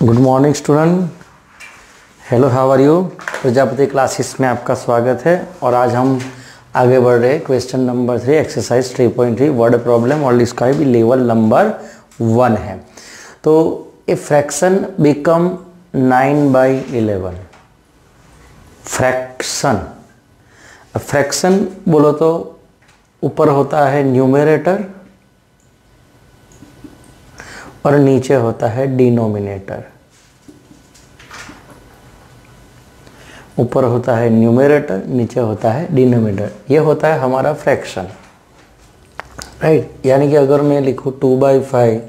Good morning student, hello how are you. Prajapati classes में आपका स्वागत है और आज हम आगे बढ़ रहे हैं। Question number 3 exercise 3.3 word problem और इसका भी लेवल नंबर 1 है। तो ए फ्रैक्शन बिकम 9/11। फ्रैक्शन बोलो तो ऊपर होता है न्यूमरेटर और नीचे होता है डिनोमिनेटर। ऊपर होता है न्यूमरेटर, नीचे होता है डिनोमिनेटर। ये होता है हमारा फ्रैक्शन, राइट। यानी कि अगर मैं लिखूँ 2/5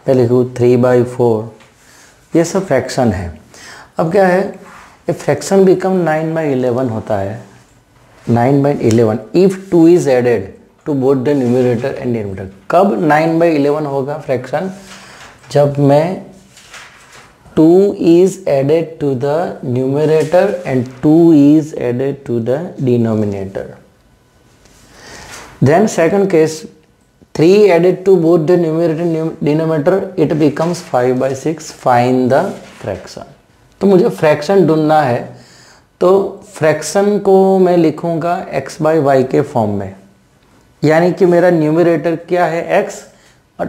या लिखूँ 3/4, ये सब फ्रैक्शन है। अब क्या है, ये फ्रैक्शन बिकम 9/11 होता है। 9/11 if 2 is added to both the numerator and denominator. कब 9/11 होगा फ्रैक्शन? जब मैं 2 is added to the numerator and 2 is added to the denominator. Then second case, 3 added to both the numerator and denominator, it becomes 5/6. Find the fraction. तो मुझे fraction ढूंढना है, तो fraction को मैं लिखूंगा x/y के फॉर्म में। यानी कि मेरा न्यूमरेटर क्या है x और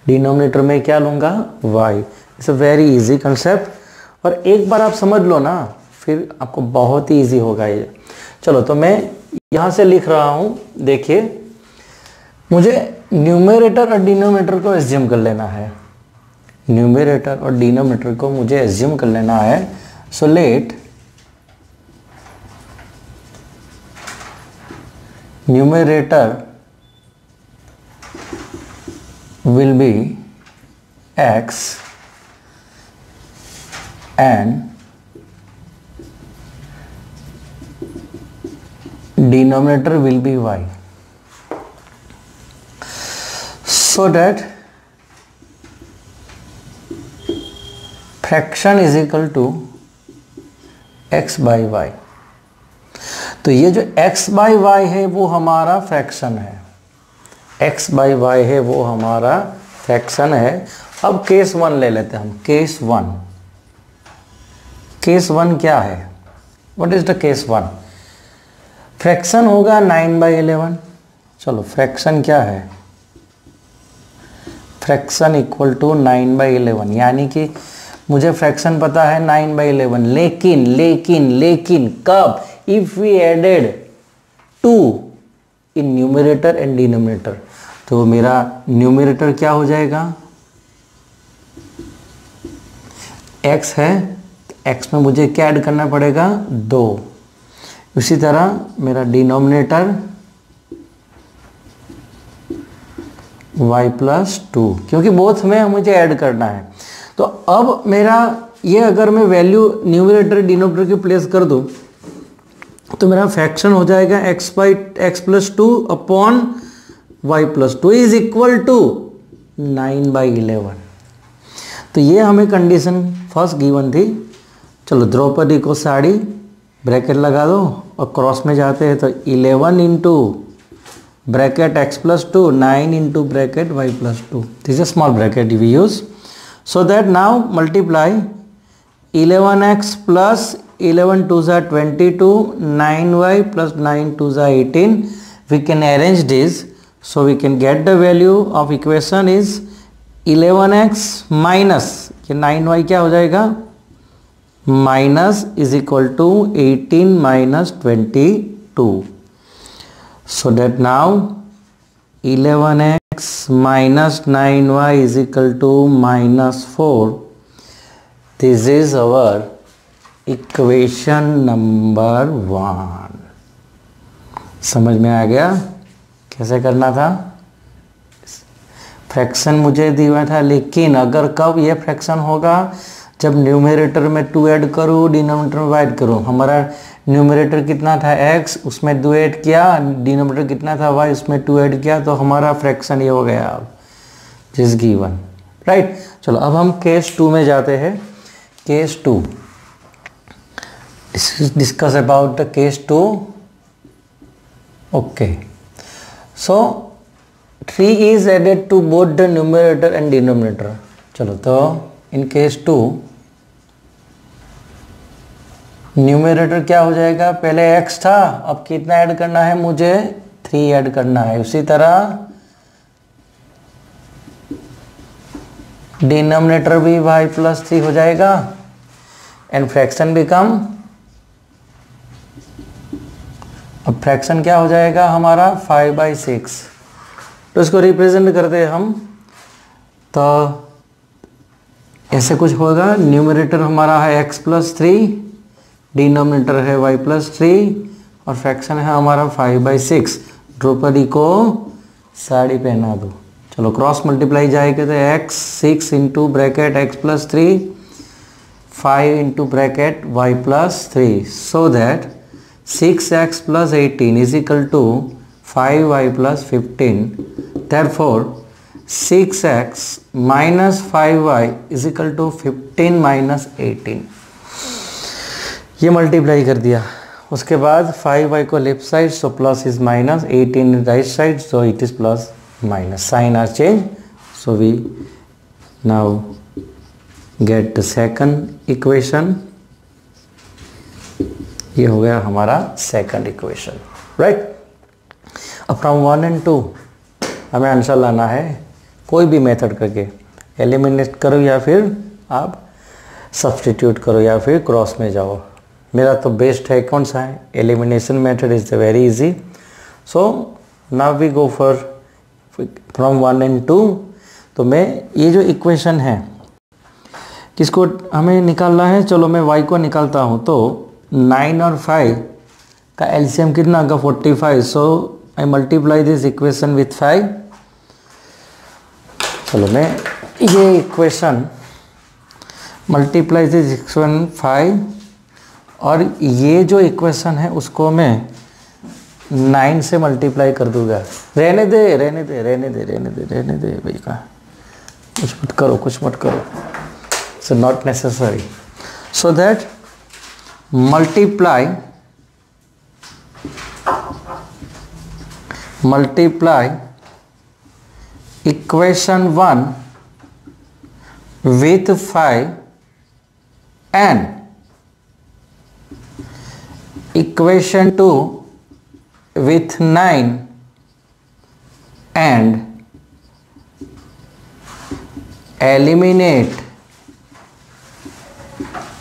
डिनोमिनेटर में क्या लूँगा y। It's a very easy concept और एक बार आप समझ लो ना, फिर आपको बहुत ही इजी होगा ये। चलो, तो मैं यहाँ से लिख रहा हूँ। देखिए, मुझे न्यूमरेटर और डिनोमिनेटर को एज्यूम कर लेना है। न्यूमरेटर और डिनोमिनेटर को मुझे एज्यूम कर लेना है। So let numerator will be x and denominator will be y, so that fraction is equal to x/y। तो ये जो x/y है वो हमारा फ्रैक्शन है। x/y है वो हमारा फ्रैक्शन है। अब केस 1 ले लेते हैं हम। केस 1 क्या है? What is the case 1? Fraction होगा 9/11। चलो, फ्रैक्शन क्या है? Fraction equal to 9/11। यानी कि मुझे फ्रैक्शन पता है 9/11। लेकिन कब? If we added 2 in numerator and denominator, तो मेरा न्यूमरेटर क्या हो जाएगा? x है, x में मुझे क्या ऐड करना पड़ेगा? 2। उसी तरह मेरा डिनोमिनेटर y+2, क्योंकि बोथ में मुझे ऐड करना है। तो अब मेरा ये अगर मैं वैल्यू न्यूमरेटर डिनोमिनेटर की प्लेस कर दूं, तो मेरा फ्रैक्शन हो जाएगा x+2 upon y+2 is equal to 9/11। तो ये हमें कंडीशन फर्स्ट गिवन थी। चलो, द्रौपदी को साड़ी, ब्रैकेट लगा दो और क्रॉस में जाते हैं तो 11 into bracket x+2, 9 into bracket y+2। This is small bracket we use. So that now multiply 11x plus 11 2s are 22, 9y plus 9 2s are 18. We can arrange this, so we can get the value of equation is 11x minus, ये 9y क्या हो जाएगा? Minus is equal to 18 minus 22. So that now 11x minus 9y is equal to -4. This is our equation number 1। समझ में आ गया कैसे करना था? फ्रैक्शन मुझे दिया था, लेकिन अगर कब ये फ्रैक्शन होगा? जब न्यूमरेटर में 2 ऐड करूँ, डिनोमिनेटर में ऐड करूँ। हमारा न्यूमरेटर कितना था x, उसमें 2 ऐड किया। डिनोमिनेटर कितना था y, उसमें 2 ऐड किया। तो हमारा फ्रैक्शन ये हो गया अब जिस गिवन, राइट। चलो, अब हम केस 2 में जाते हैं। Case 2, discuss about the case 2. Okay, so 3 is added to both the numerator and denominator. चलो, तो इन केस 2 न्यूमरेटर क्या हो जाएगा, पहले x था, अब कितना ऐड करना है मुझे, 3 ऐड करना है। उसी तरह डिनोमिनेटर भी y प्लस 3 हो जाएगा एंड फ्रैक्शन बिकम, अब फ्रैक्शन क्या हो जाएगा हमारा 5/6। तो इसको रिप्रेजेंट करते हैं हम, तो ऐसे कुछ होगा। न्यूमरेटर हमारा है x प्लस 3, डिनोमिनेटर है y प्लस 3 और फ्रैक्शन है हमारा 5/6। द्रौपदी को साड़ी पहना दो। चलो क्रॉस मल्टीप्लाई जाएगा तो x 6 into bracket x plus 3, 5 into bracket y plus 3, so that 6x plus 18 is equal to 5y plus 15। Therefore 6x minus 5y is equal to 15 minus 18। ये मल्टीप्लाई कर दिया। उसके बाद 5y को left side, so plus is minus, 18 right side, so it is plus minus. Sign are change, so we now get the second equation. ये हो गया हमारा सेकंड इक्वेशन, राइट। अब फ्रॉम 1 एंड 2 हमें आंसर लाना है, कोई भी मेथड करके एलिमिनेट करो या फिर आप सब्सटीट्यूट करो या फिर क्रॉस में जाओ। मेरा तो बेस्ट है कौन सा है, elimination method is the very easy. So now we go for from 1 and 2। तो मैं ये जो इक्वेशन है किसको हमें निकालना है, चलो मैं y को निकालता हूँ। तो 9 और 5 का एलसीएम कितना होगा, 45। सो आई मल्टीप्लाई दिस इक्वेशन विथ 5। चलो मैं ये इक्वेशन मल्टीप्लाई दिस इक्वेशन 5 और ये जो इक्वेशन है उसको मैं 9 से मल्टीप्लाई कर दूंगा। रहने दे रहने दे रहने दे रहने दे रहने दे भैया, कुछ मत करो कुछ मत करो, so not necessary. So that multiply equation 1 with 5 and equation 2 with 9 and eliminate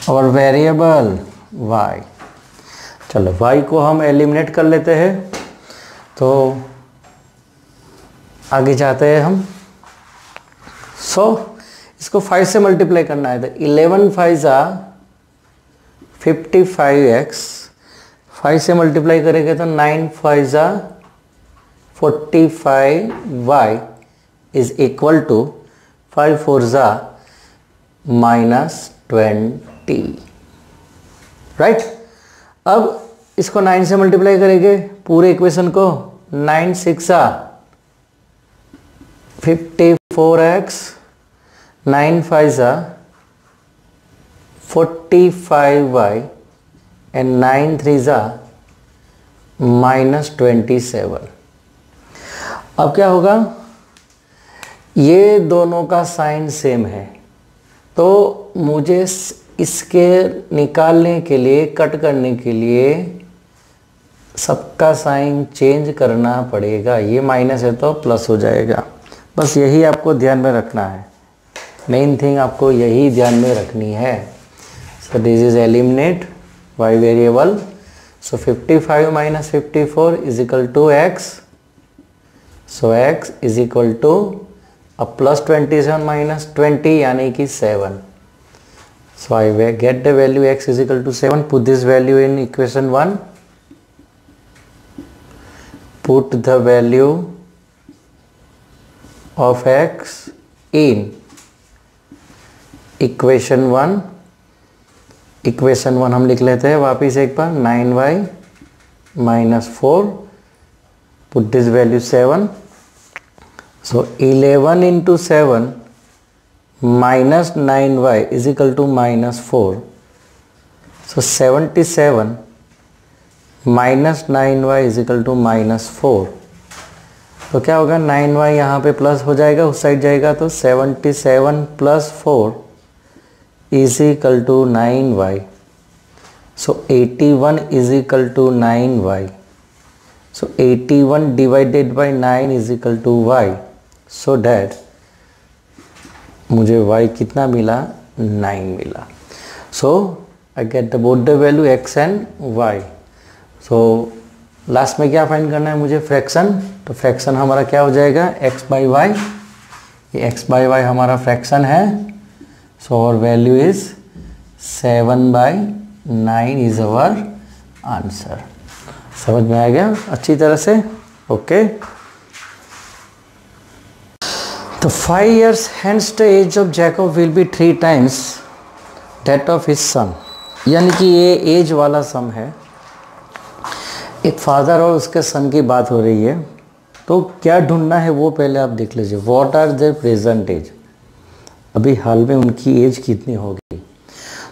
our variable y। चलो y को हम एलिमिनेट कर लेते हैं, तो आगे जाते हैं हम। इसको 5 से मल्टीप्लाई करना है, तो 11 5 55x, 5 से मल्टीप्लाई करेंगे तो 9 5 45y is equal to 5 4 minus 20, right. अब इसको 9 से मल्टीप्लाई करेंगे पूरे इक्वेशन को, 9 6 54x, 9 5 45y and 9 3 माइनस 27। अब क्या होगा, ये दोनों का साइन सेम है, तो मुझे इसके निकालने के लिए, कट करने के लिए सबका साइन चेंज करना पड़ेगा। ये माइनस है तो प्लस हो जाएगा, बस यही आपको ध्यान में रखना है। मेन थिंग आपको यही ध्यान में रखनी है। So this is eliminate y variable. So 55 minus 54 is equal to x। So x is equal to अब प्लस 27 माइनस 20 यानी कि 7। So I get the value x is equal to 7। Put this value in equation 1। Put the value of x in equation 1। Equation 1 हम लिख लेते हैं वापिस एक बार, 9y minus 4, put this value 7। So 11 into 7 minus 9y is equal to minus 4। So 77 minus 9y is equal to minus 4। तो क्या होगा, 9y यहाँ पे प्लस हो जाएगा, उस साइड जाएगा तो 77 plus 4 is equal to 9y. So 81 is equal to 9y. So 81 divided by 9 is equal to y. So that मुझे y कितना मिला, 9 मिला. So I get the both the value x and y. So last में क्या find करना है मुझे, fraction. तो फ्रैक्शन हमारा क्या हो जाएगा, x बाई वाई. ये x बाई वाई हमारा फ्रैक्शन है. सो और value is 7/9 is our answer. समझ में आ गया अच्छी तरह से? ओके. तो 5 years hence the age of Jacob will be 3 times that of his son. यानी कि ये एज वाला सम है. एक फादर और उसके सन की बात हो रही है. तो क्या ढूंढना है वो पहले आप देख लीजिए. What are their present age, अभी हाल में उनकी एज कितनी होगी.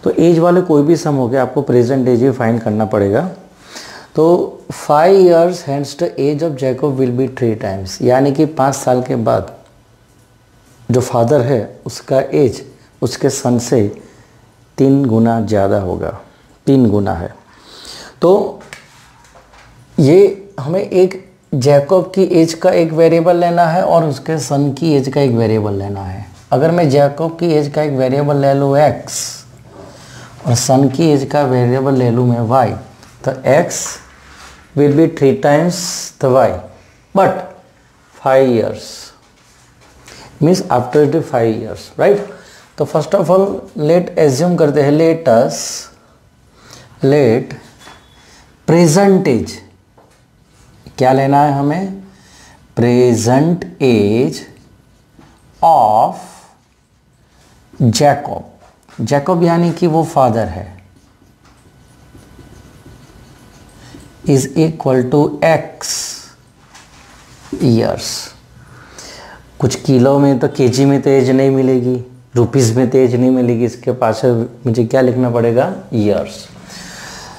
तो एज वाले कोई भी सम हो गया, आपको प्रेजेंट एज ही फाइंड करना पड़ेगा. तो 5 years hence the age of Jacob will be 3 times, यानी कि 5 साल के बाद जो फादर है उसका एज उसके सन से 3 गुना ज़्यादा होगा. 3 गुना है. तो ये हमें एक जैकब की एज का एक वेरिएबल लेना है और उसके सन की एज का एक वेरिएबल लेना है. अगर मैं जैकब की एज का एक वेरिएबल ले लूँ x और सन की एज का वेरिएबल ले लूँ मैं y, तो x will be 3 times the y, but 5 years means after the 5 years, right? तो first of all let assume करते हैं, लेट प्रेजेंट एज क्या लेना है हमें, present age of Jacob. Jacob यानी कि वो फादर है, is equal to x years. कुछ किलो में तो केजी में तो एज नहीं मिलेगी, रुपीज़ में तो एज नहीं मिलेगी, इसके पास मुझे क्या लिखना पड़ेगा, ईयर्स.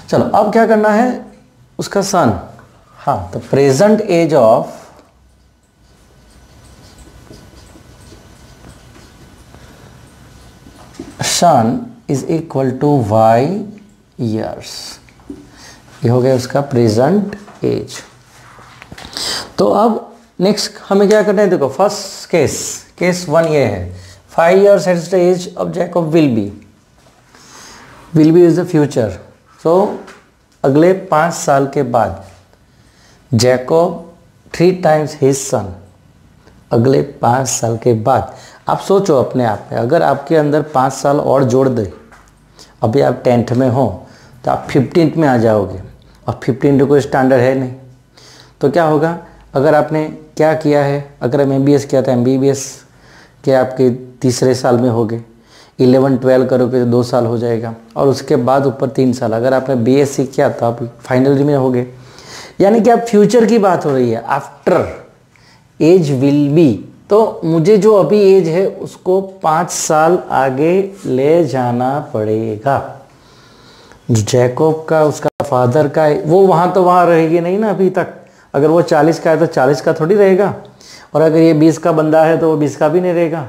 चलो अब क्या करना है, उसका सन. हाँ, तो present age of son is equal to y years. ये हो गया उसका प्रेजेंट एज. तो अब नेक्स्ट हमें क्या करना है, देखो फर्स्ट केस 1 ये है, 5 years at the age of Jacob will be is the future. So अगले 5 साल के बाद जैकब 3 times his son. अगले 5 साल के बाद आप सोचो अपने आप में, अगर आपके अंदर 5 साल और जोड़ दे, अभी आप 10th में हो तो आप 15th में आ जाओगे, और 15th कोई स्टैंडर्ड है नहीं. तो क्या होगा, अगर आपने क्या किया है, अगर MBBS किया था, MBBS के आपके 3रे साल में हो गए, 11-12 करोगे तो 2 साल हो जाएगा, और उसके बाद ऊपर 3 साल. अगर आपने BSc किया तो आप फाइनल में हो गए. यानी कि आप फ्यूचर की बात हो रही है, आफ्टर एज विल बी. तो मुझे जो अभी एज है उसको 5 साल आगे ले जाना पड़ेगा. जो जैकब का उसका फादर का है वो वहाँ तो वहाँ रहेगी नहीं ना अभी तक. अगर वो 40 का है तो 40 का थोड़ी रहेगा, और अगर ये 20 का बंदा है तो वो 20 का भी नहीं रहेगा.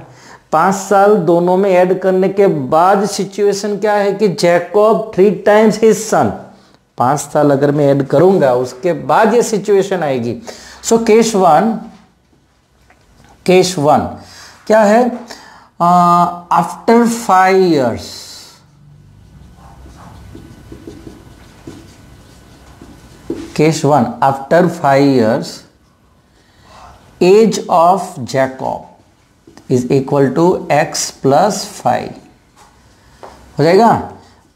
5 साल दोनों में ऐड करने के बाद सिचुएशन क्या है कि जैकब 3 times हिज सन. 5 साल अगर मैं ऐड करूंगा उसके बाद ये सिचुएशन आएगी. सो केस वन क्या है, after 5 years case 1 after 5 years age of Jacob is equal to x + 5 हो जाएगा,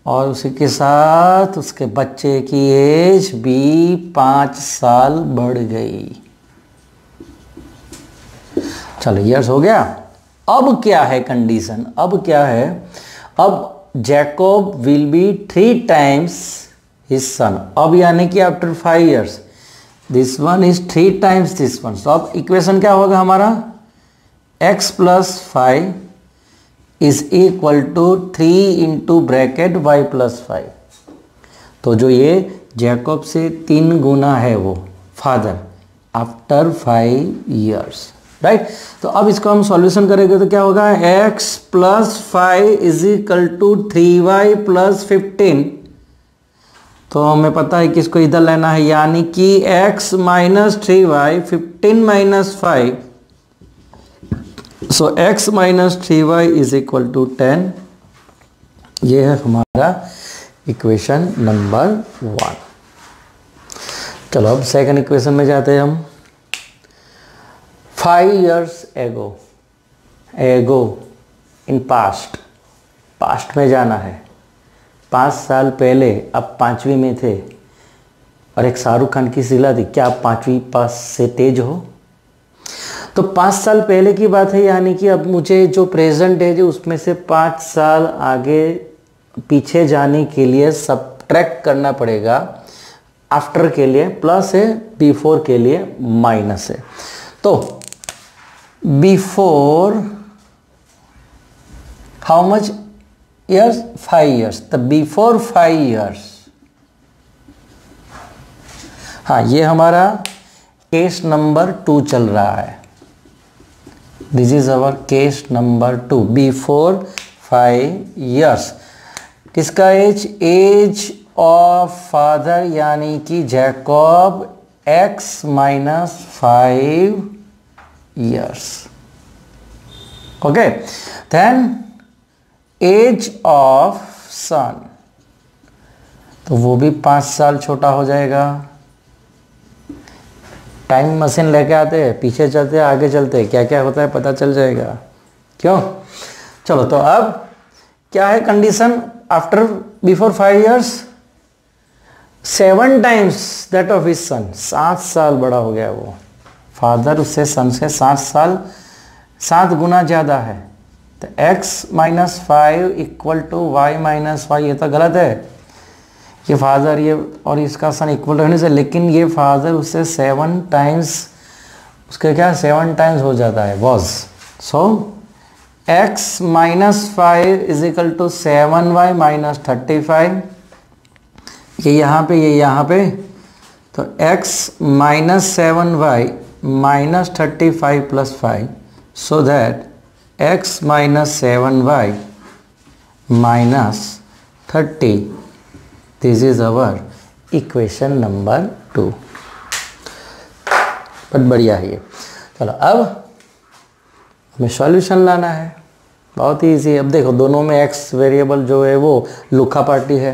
और उसी के साथ उसके बच्चे की एज भी 5 साल बढ़ गई. चलो ईयर्स हो गया. अब क्या है कंडीशन, अब क्या है, अब Jacob will be 3 times his son. अब यानी कि after 5 years this one is 3 times this one. तो अब इक्वेशन क्या होगा हमारा, x + 5 is equal to 3 into bracket y + 5. तो जो ये जैकब से 3 गुना है वो फादर आफ्टर 5 years. राइट। तो अब इसको हम सॉल्यूशन करेंगे तो क्या होगा, x plus 5 is equal to 3y plus 15। तो हमें पता है कि इसको इधर लेना है, यानी कि x minus 3y 15 minus 5, so x minus 3y is equal to 10। ये है हमारा इक्वेशन नंबर 1। चलो अब सेकंड इक्वेशन में जाते हैं हम। 5 years ago इन पास्ट में जाना है, 5 साल पहले, अब 5वीं में थे और एक शाहरुख खान की सिला थी, क्या आप 5वीं पास से तेज हो? तो 5 साल पहले की बात है, यानी कि अब मुझे जो प्रेजेंट है जो उसमें से 5 साल आगे पीछे जाने के लिए सबट्रैक्ट करना पड़ेगा। आफ्टर के लिए प्लस है, बिफोर के लिए माइनस है। तो before how much years, 5 years। तो बिफोर 5 years, हाँ ये हमारा केस नंबर 2 चल रहा है। This is our case number 2, before 5 years। किसका एज ऑफ फादर यानी कि Jacob x minus 5 years। Okay, then age of son, तो वो भी 5 साल छोटा हो जाएगा। टाइम मशीन लेके आते हैं, पीछे चलते हैं, आगे चलते हैं, क्या क्या होता है पता चल जाएगा, क्यों? चलो तो अब क्या है condition after before 5 years, 7 times that of his son, 7 साल बड़ा हो गया वो। फादर उससे सन से 7 साल, 7 गुना ज़्यादा है। तो x minus 5 equal to y minus 5, ये तो गलत है। ये फादर ये और इसका सन इक्वल रहने से, लेकिन ये फादर उससे 7 टाइम्स, उसके क्या 7 टाइम्स हो जाता है was. So x minus 5 is equal to 7y minus 35। ये यहाँ पे, ये यहाँ पे, तो x minus 7y minus 35 plus 5, so that x minus 7y minus 30, this is our equation number 2। बहुत बढ़िया है ये। चलो अब हमें सॉल्यूशन लाना है, बहुत ही ईजी। अब देखो दोनों में x वेरिएबल जो है वो लुका पार्टी है,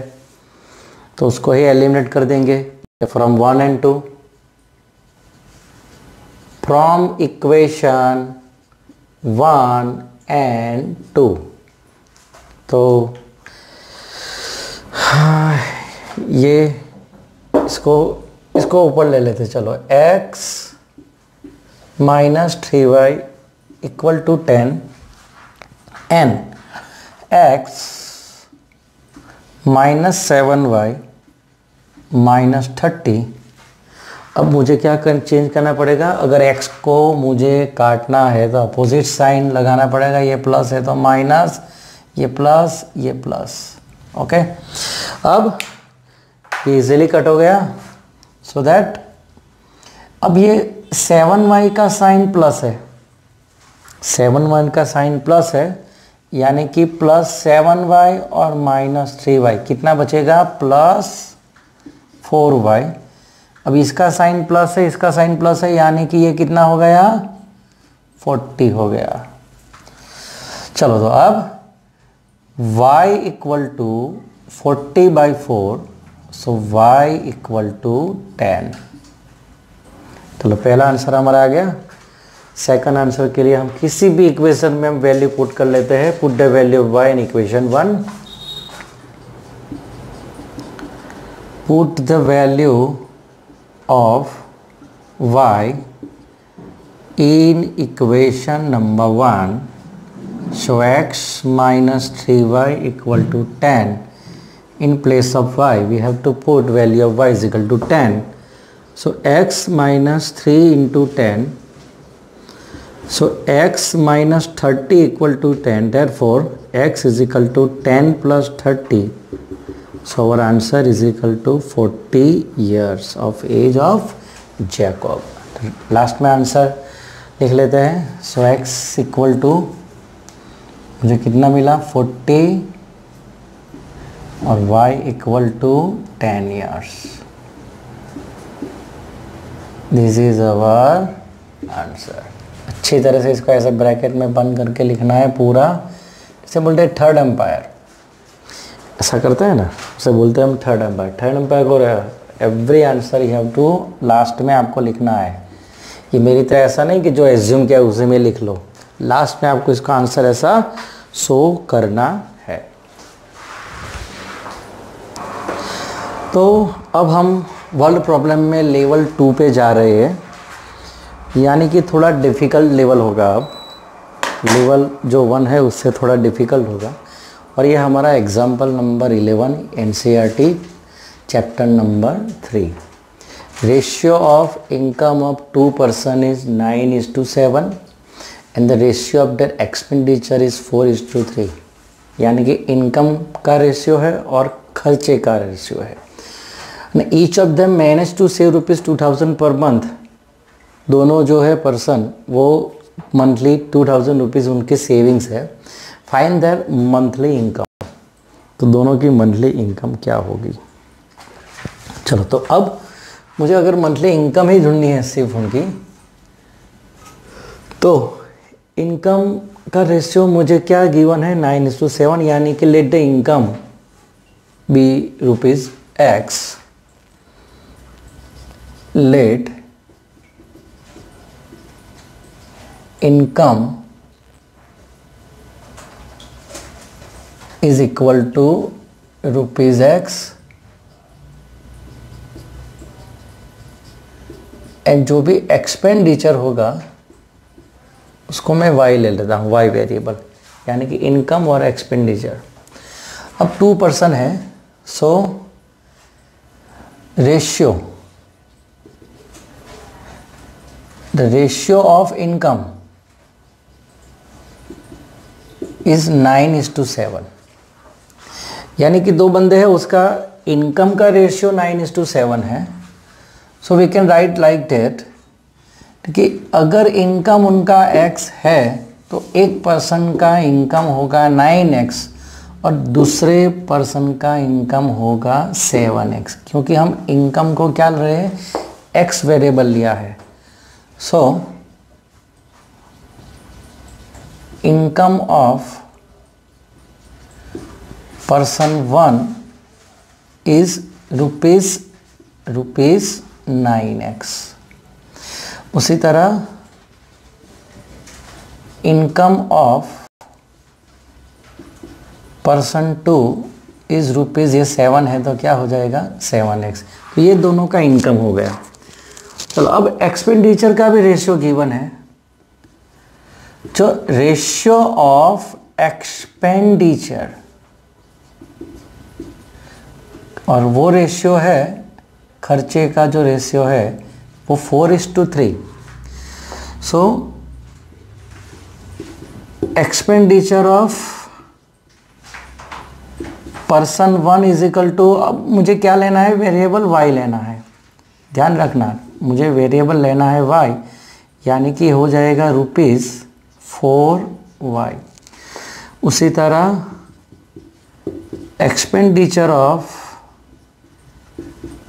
तो उसको ही एलिमिनेट कर देंगे from 1 and 2। From equation 1 and 2, तो ये इसको ऊपर ले लेते। चलो x minus 3y equal to 10 and x minus 7y minus 30। अब मुझे क्या चेंज करना पड़ेगा, अगर x को मुझे काटना है तो अपोजिट साइन लगाना पड़ेगा। ये प्लस है तो माइनस, ये प्लस, ये प्लस। ओके, अब ये इजीली कट हो गया। सो दैट अब ये 7y का साइन प्लस है, 7y का साइन प्लस है, यानी कि प्लस 7y और माइनस 3y, कितना बचेगा प्लस 4y। अब इसका साइन प्लस है, इसका साइन प्लस है, यानी कि ये कितना हो गया 40 हो गया। चलो तो अब y equal to 40/4, so y equal to 10। चलो पहला आंसर हमारा आ गया। सेकंड आंसर के लिए हम किसी भी इक्वेशन में हम वैल्यू पुट कर लेते हैं। Put the value of y in equation 1। Put the value of y in equation number 1, so x minus 3y equal to 10. In place of y we have to put value of y is equal to 10, so x minus 3 into 10, so x minus 30 equal to 10, therefore x is equal to 10 plus 30, so our answer is equal to 40 years of age of Jacob. Last में answer लिख लेते हैं। सो x equal to मुझे कितना मिला 40 और y equal to 10 years. This is our answer. अच्छी तरह से इसको ऐसे ब्रैकेट में बंद करके लिखना है पूरा। इसे बोलते हैं थर्ड एम्पायर, ऐसा करते हैं ना, उसे बोलते हैं हम थर्ड एम्पायर। थर्ड एम्पायर को every answer you have to last में आपको लिखना है। ये मेरी तरह ऐसा नहीं कि जो एज्यूम किया उसे में लिख लो, लास्ट में आपको इसका आंसर ऐसा शो करना है। तो अब हम वर्ल्ड प्रॉब्लम में लेवल 2 पे जा रहे हैं, यानी कि थोड़ा डिफ़िकल्ट लेवल होगा। अब लेवल जो 1 है उससे थोड़ा डिफ़िकल्ट होगा। और ये हमारा example number 11 NCERT chapter number 3। Ratio of income of 2 person is 9:7 and the ratio of their expenditure is 4:3। यानी कि इनकम का रेशियो है और खर्चे का रेशियो है। Each of them manage to save ₹2000 per month. दोनों जो है पर्सन वो मंथली 2000 रुपीज़ उनके सेविंग्स है। Find their monthly income. तो दोनों की मंथली इनकम क्या होगी। चलो, तो अब मुझे अगर मंथली इनकम ही ढूंढनी है सिर्फ उनकी, तो इनकम का रेशियो मुझे क्या गिवन है 9:7, यानी कि let the income be ₹X। Let income is equal to ₹X and जो भी एक्सपेंडिचर होगा उसको मैं y ले लेता हूँ, y वेरिएबल, यानी कि इनकम और एक्सपेंडिचर। अब 2 पर्सन है, so ratio, the ratio of income is 9:7। यानी कि 2 बंदे हैं, उसका इनकम का रेशियो 9:7 है। So we can write like that कि अगर इनकम उनका x है तो एक पर्सन का इनकम होगा 9x और दूसरे पर्सन का इनकम होगा 7x, क्योंकि हम इनकम को क्या ले रहे हैं, x वेरिएबल लिया है। So income of person 1 is rupees 9x। उसी तरह income of person 2 is rupees, ये 7 है तो क्या हो जाएगा 7x। तो ये दोनों का इनकम हो गया। चलो, अब एक्सपेंडिचर का भी रेशियो गिवन है। जो रेशियो ऑफ एक्सपेंडिचर, और वो रेशियो है खर्चे का, जो रेशियो है वो 4:3। So expenditure of person 1 is equal to, अब मुझे क्या लेना है, वेरिएबल y लेना है। ध्यान रखना, मुझे वेरिएबल लेना है y, यानी कि हो जाएगा ₹4y। उसी तरह एक्सपेंडिचर ऑफ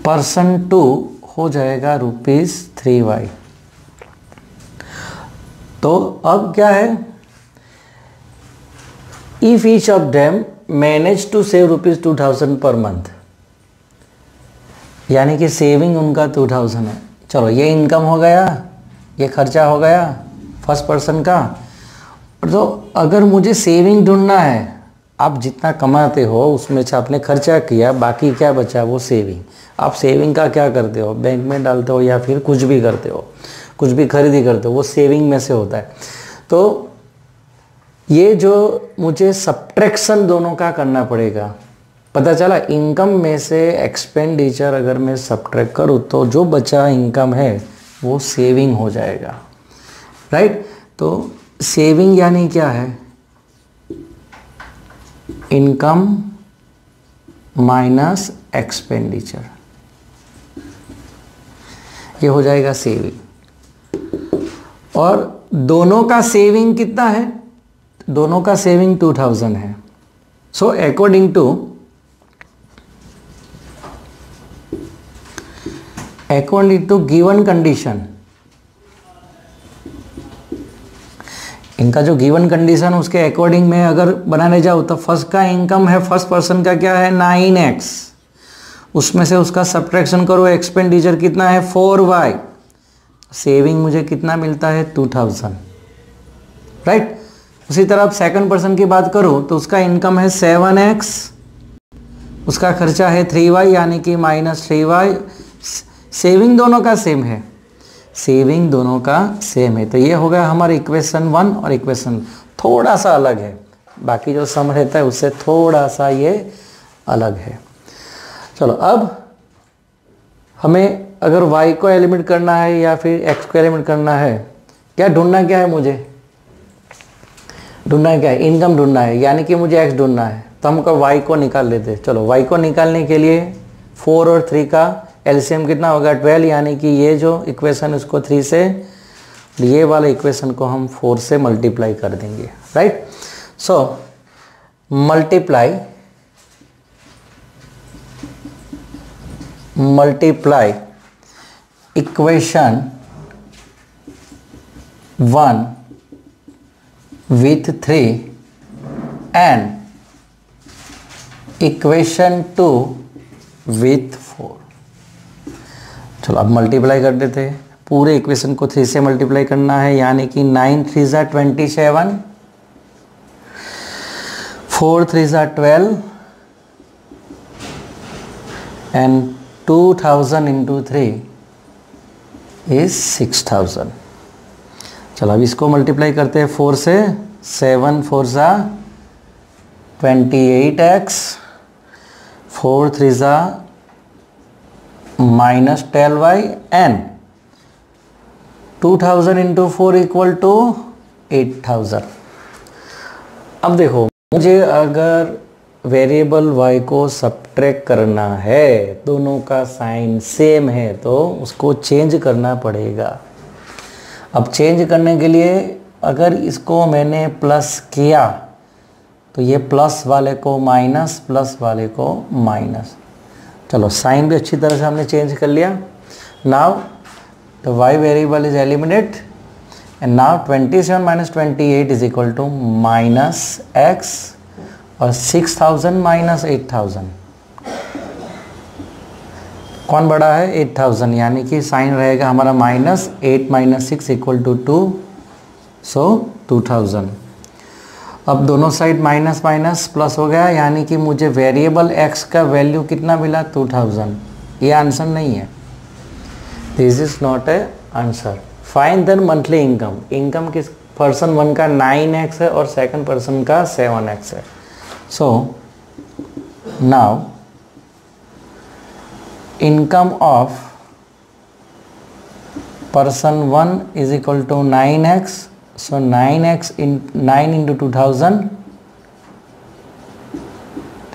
पर्सन 2 हो जाएगा ₹3y। तो अब क्या है, if each of them manage to save ₹2000 per month, यानी कि सेविंग उनका 2000 है। चलो, ये इनकम हो गया, ये खर्चा हो गया फर्स्ट पर्सन का। तो अगर मुझे सेविंग ढूंढना है, आप जितना कमाते हो उसमें से आपने खर्चा किया, बाकी क्या बचा वो सेविंग। आप सेविंग का क्या करते हो, बैंक में डालते हो या फिर कुछ भी करते हो, कुछ भी खरीदी करते हो, वो सेविंग में से होता है। तो ये जो मुझे सब्ट्रैक्शन दोनों का करना पड़ेगा। पता चला, इनकम में से एक्सपेंडिचर अगर मैं सब्ट्रैक्ट करूँ तो जो बचा इनकम है वो सेविंग हो जाएगा, राइट। तो सेविंग यानी क्या है, इनकम माइनस एक्सपेंडिचर, ये हो जाएगा सेविंग। और दोनों का सेविंग कितना है? दोनों का सेविंग 2000 है। So according to given condition, इनका जो गिवन कंडीशन उसके अकॉर्डिंग में अगर बनाने जाओ तो फर्स्ट का इनकम है, फर्स्ट पर्सन का क्या है 9x, उसमें से उसका सब्ट्रैक्शन करो, एक्सपेंडिचर कितना है 4y, सेविंग मुझे कितना मिलता है 2000, राइट। उसी तरह आप सेकंड पर्सन की बात करो तो उसका इनकम है 7x, उसका खर्चा है 3y यानी कि -3y, सेविंग दोनों का सेम है, सेविंग दोनों का सेम है। तो ये हो गया हमारा इक्वेशन 1 और इक्वेशन थोड़ा सा अलग है, बाकी जो सम रहता है उससे थोड़ा सा ये अलग है। चलो अब हमें अगर y को एलिमिनेट करना है या फिर x को एलिमिनेट करना है, क्या ढूंढना क्या है, मुझे ढूंढना क्या है, इनकम ढूंढना है, यानी कि मुझे x ढूंढना है। तो हम y को निकाल लेते हैं। चलो y को निकालने के लिए 4 और 3 का एलसीएम कितना होगा 12, यानी कि ये जो इक्वेशन उसको 3 से, ये वाला इक्वेशन को हम 4 से मल्टीप्लाई कर देंगे, right. So multiply equation 1 with 3 and equation 2 with 4। चलो अब मल्टीप्लाई कर देते हैं, पूरे इक्वेशन को 3 से मल्टीप्लाई करना है, यानी कि 9 3 ज़ा 27, 4 3 ज़ा 12 एंड 2000 इंटू 3 इज 6000। चलो अब इसको मल्टीप्लाई करते हैं 4 से, 7 4 ज़ा 28x, 4 3 ज़ा -12y and 2000 into 4 equal to 8000। अब देखो मुझे अगर वेरिएबल y को सब्ट्रैक्ट करना है, दोनों का साइन सेम है, तो उसको चेंज करना पड़ेगा। अब चेंज करने के लिए अगर इसको मैंने प्लस किया तो ये प्लस वाले को माइनस, प्लस वाले को माइनस। चलो साइन भी अच्छी तरह से हमने चेंज कर लिया। Now the y variable is eliminate and now 27 minus 28 is equal to -x और 6000 माइनस 8000, कौन बड़ा है 8000, यानी कि साइन रहेगा हमारा -8 माइनस 6 इक्वल टू 2, सो 2000। अब दोनों साइड माइनस माइनस प्लस हो गया, यानी कि मुझे वेरिएबल x का वैल्यू कितना मिला 2000। ये आंसर नहीं है, this is not a answer. Find then monthly income, income किस पर्सन 1 का 9x है और सेकंड पर्सन का 7x है। So now income of person 1 is equal to 9x, so 9x in 9 into 2000,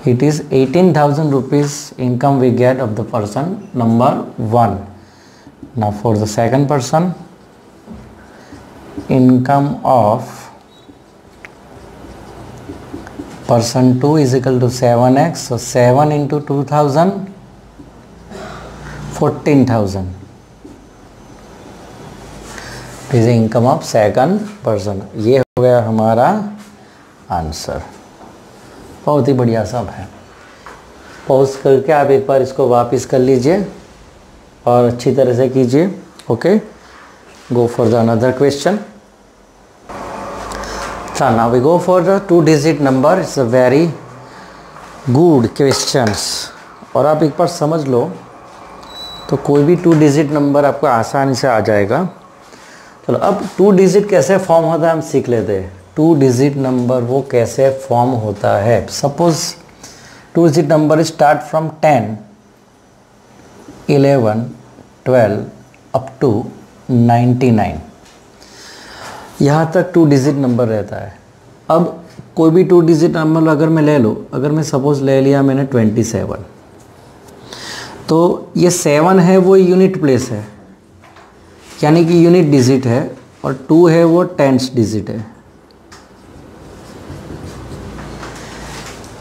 it is 18,000 rupees income we get of the person number 1. Now for the second person, income of person 2 is equal to 7x, so 7 into 2000, 14,000 is income of second person. ये हो गया हमारा answer. बहुत ही बढ़िया सब है। Pause करके आप एक बार इसको वापस कर लीजिए और अच्छी तरह से कीजिए। Okay, go for the another question. अच्छा, now we go for the 2 digit number. It's a very good questions. और आप एक बार समझ लो तो कोई भी 2 डिजिट नंबर आपको आसानी से आ जाएगा। चलो अब 2 डिजिट कैसे फॉर्म होता है हम सीख लेते हैं। 2 डिजिट नंबर वो कैसे फॉर्म होता है। Suppose 2 digit number start from 10, 11, 12 up to 99, यहाँ तक 2 डिजिट नंबर रहता है। अब कोई भी 2 डिजिट नंबर अगर मैं ले लो, अगर मैं सपोज ले लिया मैंने 27, तो ये 7 है वो यूनिट प्लेस है, यानी कि यूनिट डिजिट है। और 2 है वो टेंस डिजिट है।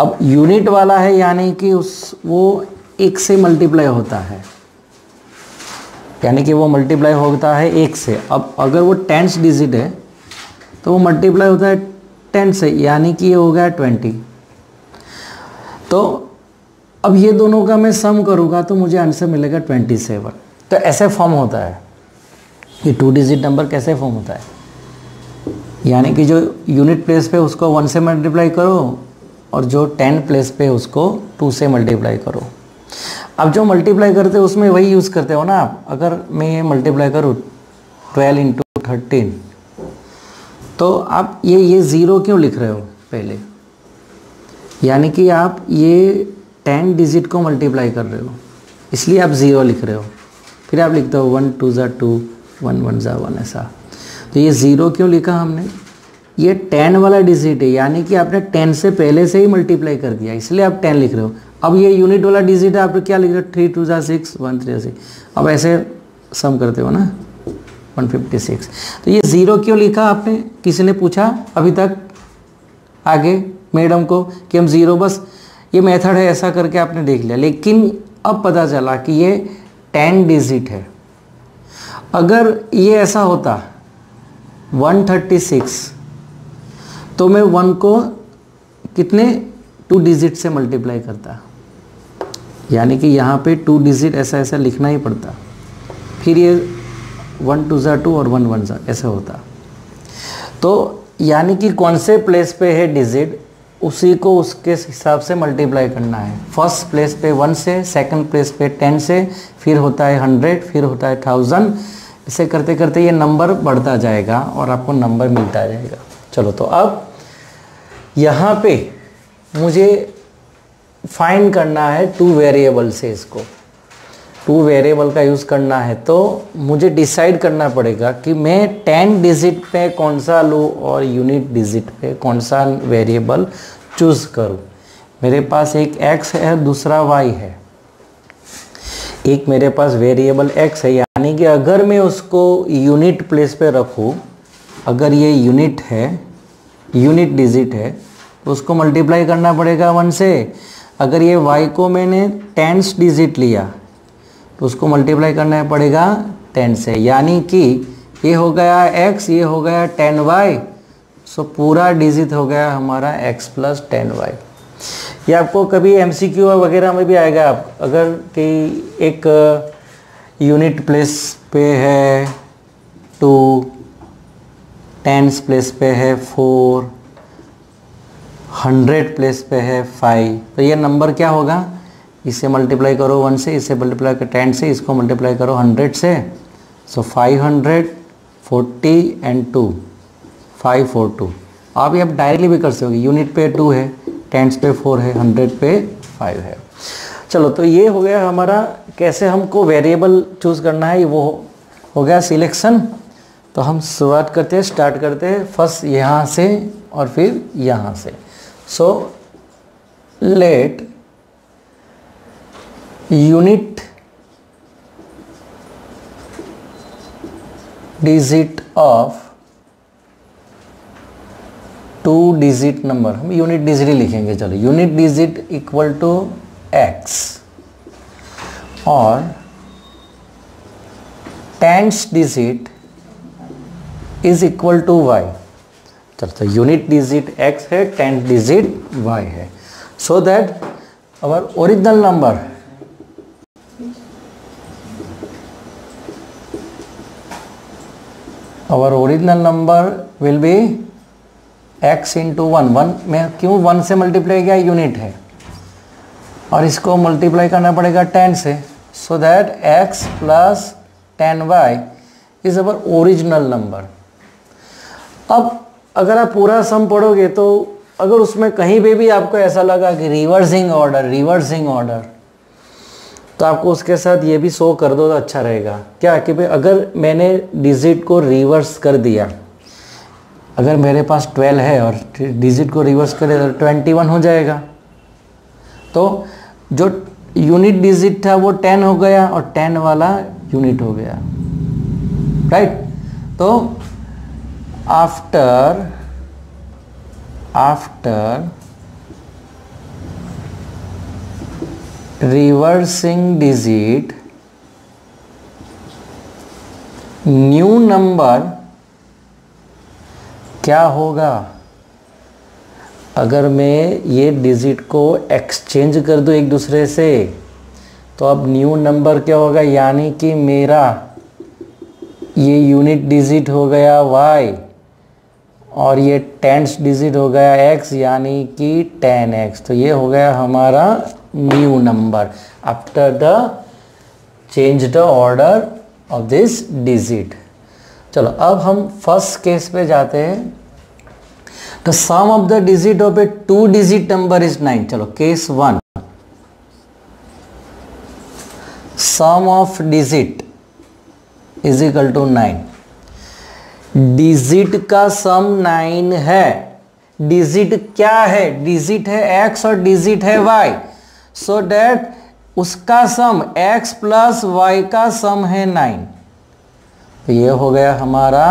अब यूनिट वाला है यानी कि वो 1 से मल्टीप्लाई होता है, यानी कि वो मल्टीप्लाई होता है 1 से। अब अगर वो टेंस डिजिट है तो वो मल्टीप्लाई होता है 10 से, यानी कि ये हो गया 20। तो अब ये दोनों का मैं सम करूँगा तो मुझे आंसर मिलेगा 27। तो ऐसे फॉर्म होता है ये 2 डिजिट नंबर, कैसे फॉर्म होता है, यानी कि जो यूनिट प्लेस पे उसको 1 से मल्टीप्लाई करो और जो 10 प्लेस पे उसको 2 से मल्टीप्लाई करो। अब जो मल्टीप्लाई करते हो उसमें वही यूज़ करते हो ना आप। अगर मैं ये मल्टीप्लाई करूँ 12 इंटू 13, तो आप ये 0 क्यों लिख रहे हो पहले, यानी कि आप ये 10 डिजिट को मल्टीप्लाई कर रहे हो, इसलिए आप 0 लिख रहे हो। फिर आप लिखते हो 1 2 ज़ा 2, 1 1 ज़ा 1 ऐसा। तो ये 0 क्यों लिखा हमने, ये 10 वाला डिजिट है, यानी कि आपने 10 से पहले से ही मल्टीप्लाई कर दिया, इसलिए आप 10 लिख रहे हो। अब ये यूनिट वाला डिजिट है, आप क्या लिख रहे हो, 3 2 ज़ा 6, 1 3 6। अब ऐसे सम करते हो ना 156। तो ये 0 क्यों लिखा आपने, किसी ने पूछा अभी तक आगे मैडम को कि हम 0, बस ये मेथड है ऐसा करके आपने देख लिया। लेकिन अब पता चला कि ये 10 डिजिट है। अगर ये ऐसा होता 136, तो मैं 1 को कितने 2 डिजिट से मल्टीप्लाई करता, यानी कि यहाँ पे 2 डिजिट ऐसा ऐसा लिखना ही पड़ता। फिर ये 1 2 ज़ा 2 और 1 1 ज़ा ऐसे होता। तो यानी कि कौन से प्लेस पे है डिजिट, उसी को उसके हिसाब से मल्टीप्लाई करना है। फर्स्ट प्लेस पे 1 से, सेकंड प्लेस पे 10 से, फिर होता है 100, फिर होता है 1000। इसे करते करते ये नंबर बढ़ता जाएगा और आपको नंबर मिलता जाएगा। चलो, तो अब यहाँ पे मुझे फाइंड करना है 2 वेरिएबल से, इसको 2 वेरिएबल का यूज़ करना है। तो मुझे डिसाइड करना पड़ेगा कि मैं 10 डिजिट पे कौन सा लूँ और यूनिट डिजिट पे कौन सा वेरिएबल चूज़ करूँ। मेरे पास एक x है, दूसरा y है। एक मेरे पास वेरिएबल x है, यानी कि अगर मैं उसको यूनिट प्लेस पे रखूँ, अगर ये यूनिट है, यूनिट डिजिट है, तो उसको मल्टीप्लाई करना पड़ेगा 1 से। अगर ये y को मैंने 10 डिजिट लिया तो उसको मल्टीप्लाई करना पड़ेगा 10 से, यानी कि ये हो गया x, ये हो गया 10y। सो पूरा डिजिट हो गया हमारा x प्लस 10y। ये आपको कभी MCQ वगैरह में भी आएगा। आप अगर कि एक यूनिट प्लेस पे है 2, 10 प्लेस पे है 4, 100 प्लेस पे है 5, तो ये नंबर क्या होगा, इसे मल्टीप्लाई करो 1 से, इसे मल्टीप्लाई करो 10 से, इसको मल्टीप्लाई करो 100 से। सो 540 एंड 2, 542। आप ये डायरेक्टली भी कर सकते, यूनिट पे 2 है, 10 पे 4 है, 100 पे 5 है। चलो, तो ये हो गया हमारा कैसे हमको वेरिएबल चूज़ करना है, वो हो गया सिलेक्शन। तो हम शुरुआत करते हैं, स्टार्ट करते हैं फर्स्ट यहाँ से और फिर यहाँ से। So let unit digit of 2 digit number, हम यूनिट डिजिट ही लिखेंगे। चलो, unit digit equal to x और 10th digit is equal to y। चलो, तो यूनिट डिजिट x है, 10th डिजिट y है। So that our original number will be x into 1 में क्यों 1 से मल्टीप्लाई किया, यूनिट है, और इसको मल्टीप्लाई करना पड़ेगा 10 से। सो that x plus 10y is our original number. अब अगर आप पूरा सम पढ़ोगे तो अगर उसमें कहीं पे भी आपको ऐसा लगा कि रिवर्सिंग ऑर्डर, तो आपको उसके साथ ये भी शो कर दो तो अच्छा रहेगा। क्या कि भाई अगर मैंने डिजिट को रिवर्स कर दिया, अगर मेरे पास 12 है और डिजिट को रिवर्स करे तो 21 हो जाएगा। तो जो यूनिट डिजिट था वो 10 हो गया और 10 वाला यूनिट हो गया, राइट। तो after reversing digit new number क्या होगा? अगर मैं ये डिजिट को एक्सचेंज कर दूं एक दूसरे से तो अब न्यू नंबर क्या होगा? यानी कि मेरा ये यूनिट डिजिट हो गया y और ये टेंस डिजिट हो गया x, यानी कि 10x। तो ये हो गया हमारा new number after the change the order of this digit. चलो अब हम फर्स्ट केस पे जाते हैं। The sum of the digit of a 2 digit number is 9। चलो case 1, sum of digit is equal to 9। Digit का सम 9 है। Digit क्या है? डिजिट है x और डिजिट है y, सो दैट उसका सम x प्लस y का सम है 9। तो ये हो गया हमारा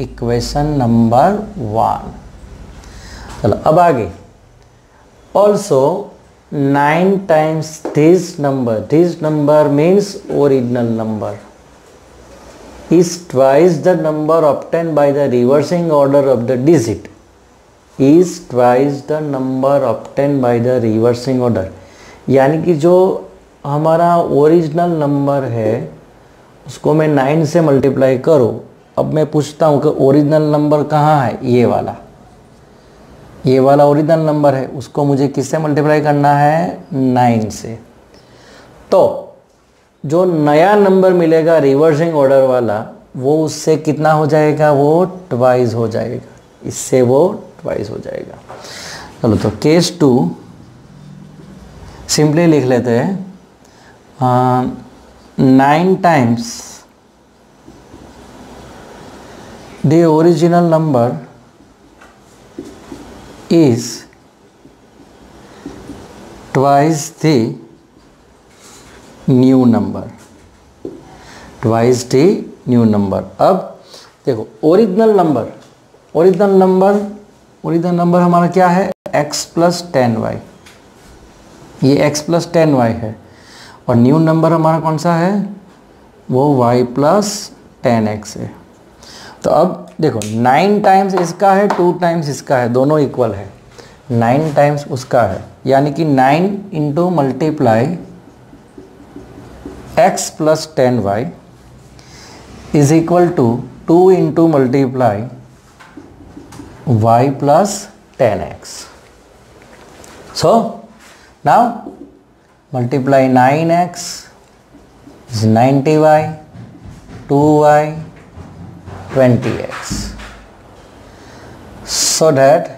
इक्वेशन नंबर 1। चलो अब आगे। Also 9 times this number means original number is twice the number obtained by the reversing order of the digit, is twice the number obtained by the reversing order। यानी कि जो हमारा ओरिजिनल नंबर है उसको मैं 9 से मल्टीप्लाई करो। अब मैं पूछता हूँ कि ओरिजिनल नंबर कहाँ है? ये वाला ओरिजिनल नंबर है, उसको मुझे किससे मल्टीप्लाई करना है? 9 से। तो जो नया नंबर मिलेगा रिवर्सिंग ऑर्डर वाला, वो उससे कितना हो जाएगा? वो ट्वाइस हो जाएगा, इससे वो ट्वाइस हो जाएगा। चलो तो केस 2 सिंपली लिख लेते हैं। 9 times the original number is twice the new number, twice the new number. अब देखो ओरिजिनल नंबर हमारा क्या है? x plus 10y। ये x प्लस 10y है और न्यू नंबर हमारा कौन सा है? वो y प्लस 10x है। तो अब देखो 9 टाइम्स इसका है, 2 टाइम्स इसका है, दोनों इक्वल है। 9 टाइम्स उसका है, यानी कि 9 into multiply x plus 10y is equal to 2 into multiply y plus 10x। So now multiply 9x is 90y, 2y, 20x, so that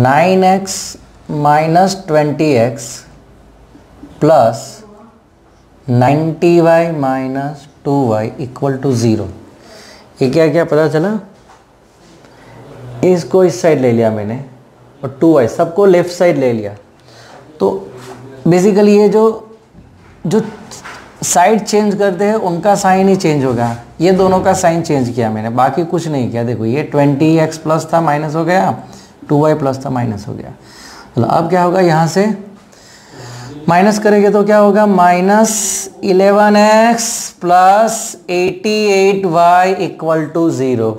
9x minus 20x plus 90y minus 2y equal to 0। ये क्या पता चला? इसको इस side ले लिया मैंने और 2y सबको लेफ्ट साइड ले लिया। तो बेसिकली ये जो साइड चेंज करते हैं उनका साइन ही चेंज होगा। ये दोनों का साइन चेंज किया मैंने, बाकी कुछ नहीं किया। देखो ये 20x प्लस था, माइनस हो गया, 2y प्लस था, माइनस हो गया। चलो अब क्या होगा? यहाँ से माइनस करेंगे तो क्या होगा? Minus 11x plus 88y equal to 0।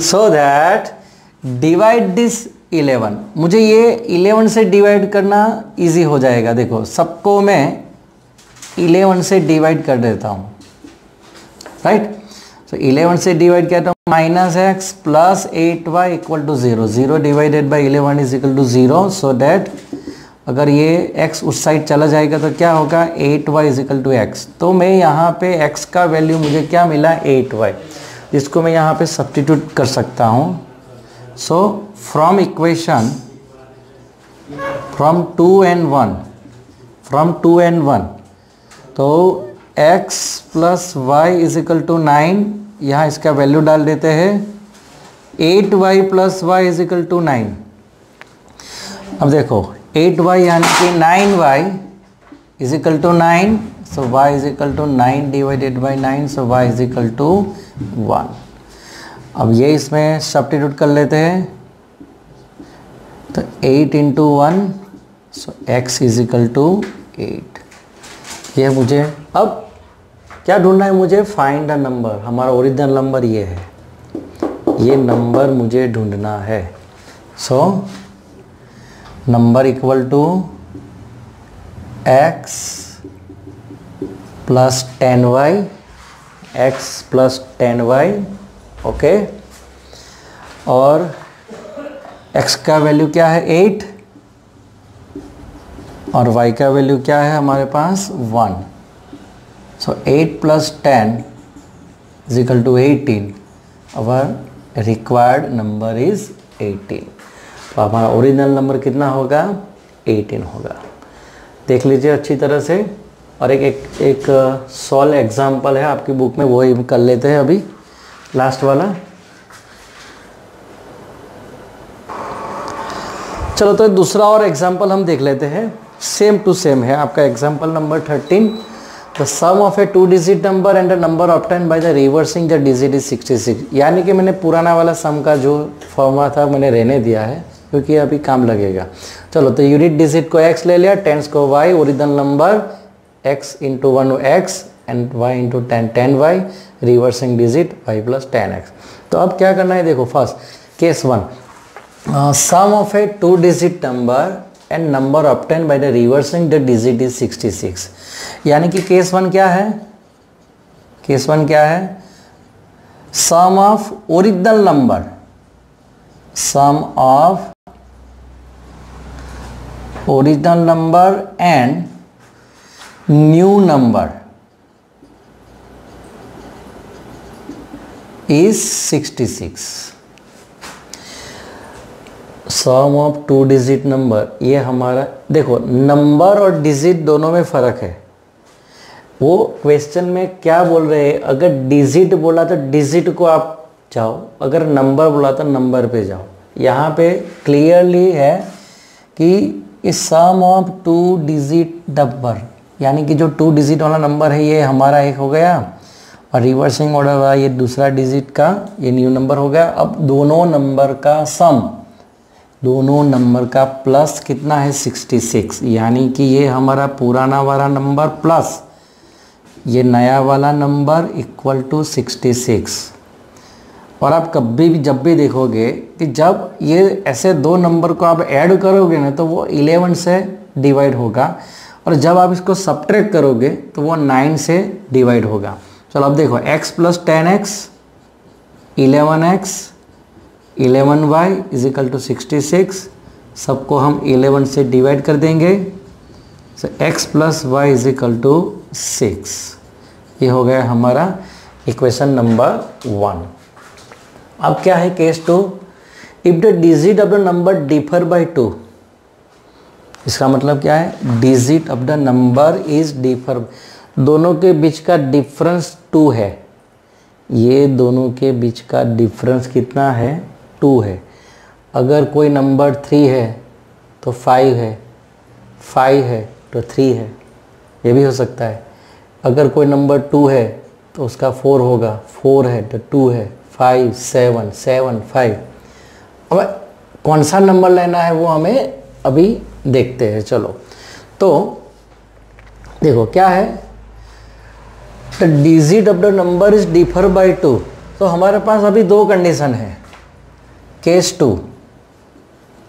So that divide this 11। मुझे ये 11 से डिवाइड करना इजी हो जाएगा। देखो सबको मैं 11 से डिवाइड कर देता हूँ, राइट? सो 11 से डिवाइड किया तो minus x plus 8y equal to 0। 0 divided by 11 is equal to 0। So that अगर ये x उस साइड चला जाएगा तो क्या होगा? 8y is equal to x. तो मैं यहाँ पे x का वैल्यू मुझे क्या मिला? 8y, जिसको मैं यहाँ पे सब्स्टिट्यूट कर सकता हूँ। So from equation from 2 and 1 तो x plus y is equal to 9, यहाँ इसका वैल्यू डाल देते हैं। 8y plus y is equal to 9। अब देखो 8y यानी कि 9y is equal to 9, so y is equal to 9 divided by 9, so y is equal to 1. अब ये इसमें सब्स्टिट्यूट कर लेते हैं, तो 8 into 1, so x is equal to 8. ये मुझे अब क्या ढूंढना है, मुझे फाइंड द नंबर. हमारा ओरिजिनल नंबर ये है, ये नंबर मुझे ढूंढना है. So number equal to x plus 10y, x plus 10y, okay. और x का वैल्यू क्या है 8 और y का वैल्यू क्या है हमारे पास 1. So 8 plus 10 is equal to 18. Our required number is 18. तो हमारा ओरिजिनल नंबर कितना होगा 18 होगा. देख लीजिए अच्छी तरह से. और एक सॉल्व एग्जाम्पल है आपकी बुक में, वो ही कर लेते हैं अभी, लास्ट वाला. चलो तो दूसरा और एग्जाम्पल हम देख लेते हैं. सेम टू सेम है आपका example number 13. The sum of a 2 digit number and the number obtain by the reversing the digit is 66. यानी कि मैंने पुराना वाला सम का जो फॉर्मूला था मैंने रहने दिया है, क्योंकि अभी काम लगेगा. चलो तो यूनिट डिजिट को x ले लिया, टेंस को y, original number x into 1 x and y into 10y, reversing digit y plus 10x. तो अब क्या करना है, देखो first case 1, sum of a 2 digit number and number obtain by the reversing the digit is 66. यानी कि case 1 क्या है, केस 1 क्या है, sum of original number, sum of original number and new number is 66. Sum of 2 digit number, ये हमारा देखो number और डिजिट दोनों में फ़र्क है. वो क्वेश्चन में क्या बोल रहे हैं, अगर डिजिट बोला तो डिजिट को आप जाओ, अगर नंबर बोला तो नंबर पे जाओ. यहाँ पे क्लियरली है कि इस सम ऑफ 2 डिजिट नंबर, यानी कि जो 2 डिजिट वाला नंबर है ये हमारा एक हो गया, और रिवर्सिंग ऑर्डर वाला ये दूसरा डिजिट का ये न्यू नंबर हो गया. अब दोनों नंबर का सम, दोनों नंबर का प्लस कितना है 66. यानी कि ये हमारा पुराना वाला नंबर प्लस ये नया वाला नंबर इक्वल टू 66. और आप कभी भी जब भी देखोगे कि जब ये ऐसे दो नंबर को आप ऐड करोगे ना तो वो 11 से डिवाइड होगा, और जब आप इसको सब्ट्रैक्ट करोगे तो वो 9 से डिवाइड होगा. चलो अब देखो x plus 10x 11x 11y is equal to 66. सबको हम 11 से डिवाइड कर देंगे, so x plus y is equal to 6. ये हो गया हमारा इक्वेशन नंबर 1. अब क्या है case 2, if the digit of the number differ by 2. इसका मतलब क्या है, digit of the number is differ, दोनों के बीच का डिफरेंस 2 है. ये दोनों के बीच का डिफरेंस कितना है 2 है. अगर कोई नंबर 3 है तो 5 है, 5 है तो 3 है, ये भी हो सकता है. अगर कोई नंबर 2 है तो उसका 4 होगा, 4 है तो 2 है, 5 7 7 5. अब कौन सा नंबर लेना है वो हमें अभी देखते हैं. चलो तो देखो क्या है, the digit of the number is differ by 2. तो हमारे पास अभी दो कंडीशन है. केस 2,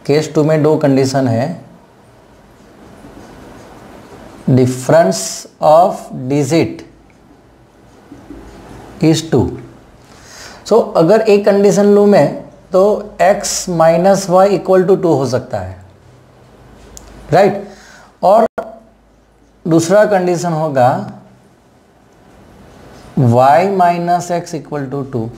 केस 2 में दो कंडीशन है. Difference of digit is 2. So अगर एक कंडीशन लूँ मैं तो x minus y equal to 2 हो सकता है, राइट. और दूसरा कंडीशन होगा y minus x equal to 2.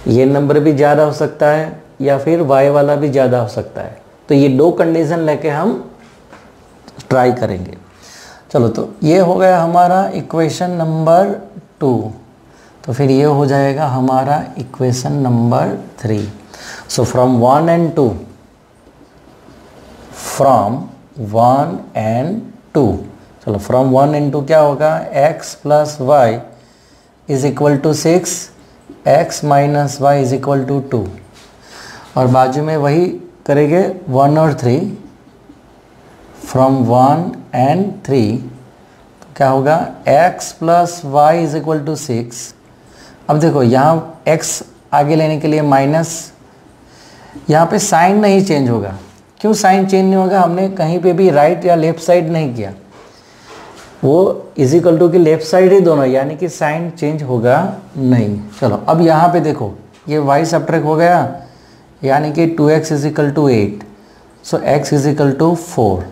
ये नंबर भी ज़्यादा हो सकता है या फिर y वाला भी ज़्यादा हो सकता है. तो ये दो कंडीशन लेके हम ट्राई करेंगे. चलो तो ये हो गया हमारा इक्वेशन नंबर 2. तो फिर ये हो जाएगा हमारा equation number 3. So from 1 and 2, from 1 and 2, चलो फ्रॉम 1 इंटू क्या होगा x plus y is equal to 6, x minus y is equal to 2, और बाजू में वही करेंगे 1 और 3, फ्रॉम 1 एंड 3 तो क्या होगा x plus y is equal to 6। अब देखो यहाँ x आगे लेने के लिए माइनस, यहाँ पे साइन नहीं चेंज होगा। क्यों साइन चेंज नहीं होगा? हमने कहीं पे भी राइट या लेफ़्ट साइड नहीं किया, वो इज इक्वल टू की लेफ़्ट साइड ही दोनों, यानी कि साइन चेंज होगा नहीं। चलो अब यहाँ पे देखो ये y सब्ट्रैक्ट हो गया, यानी कि 2x is equal to 8, so x is equal to 4।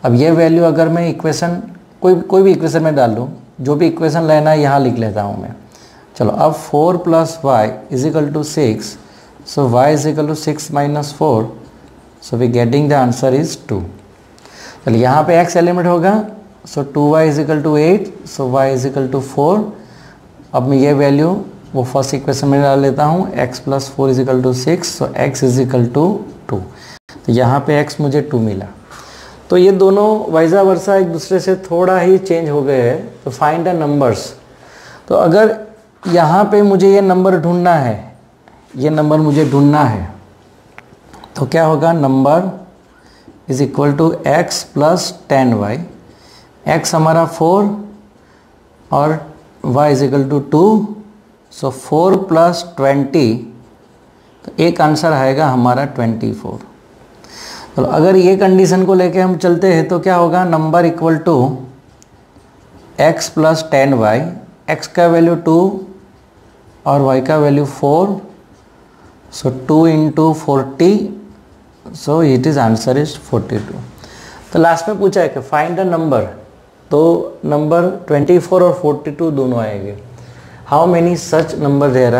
अब ये वैल्यू अगर मैं इक्वेशन कोई भी इक्वेशन में डाल दूँ, जो भी इक्वेशन लेना है यहाँ लिख लेता हूँ मैं। चलो अब 4 plus y is equal to 6, so y is equal to 6 minus 4, so we getting the answer is 2। चलो यहाँ पे x एलिमेंट होगा, so 2y is equal to 8, so y is equal to 4। अब मैं ये वैल्यू वो फर्स्ट इक्वेशन में डाल लेता हूँ, x plus 4 is equal to 6, so x is equal to 2। तो यहाँ पे x मुझे 2 मिला। तो ये दोनों वाइजा वर्सा एक दूसरे से थोड़ा ही चेंज हो गए हैं। तो फाइंड द नंबर्स, तो अगर यहाँ पे मुझे ये नंबर ढूंढना है, ये नंबर मुझे ढूंढना है, तो क्या होगा number is equal to x plus 10y, x हमारा 4 और y is equal to 2, so 4 plus 20, तो एक आंसर आएगा हमारा 24। तो अगर ये कंडीशन को लेके हम चलते हैं तो क्या होगा number equal to x plus 10y, x का वैल्यू 2 और y का value 4, so 2 into 40, so it is answer is 42। तो लास्ट में पूछा है कि फाइंड द नंबर, तो नंबर 24 और 42 दोनों आएंगे। How many such number there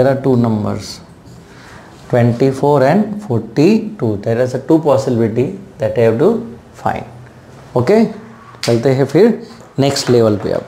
are 2 numbers 24 and 42, there is a 2 possibility that I have to find। Okay, चलते हैं फिर नेक्स्ट लेवल पे अब।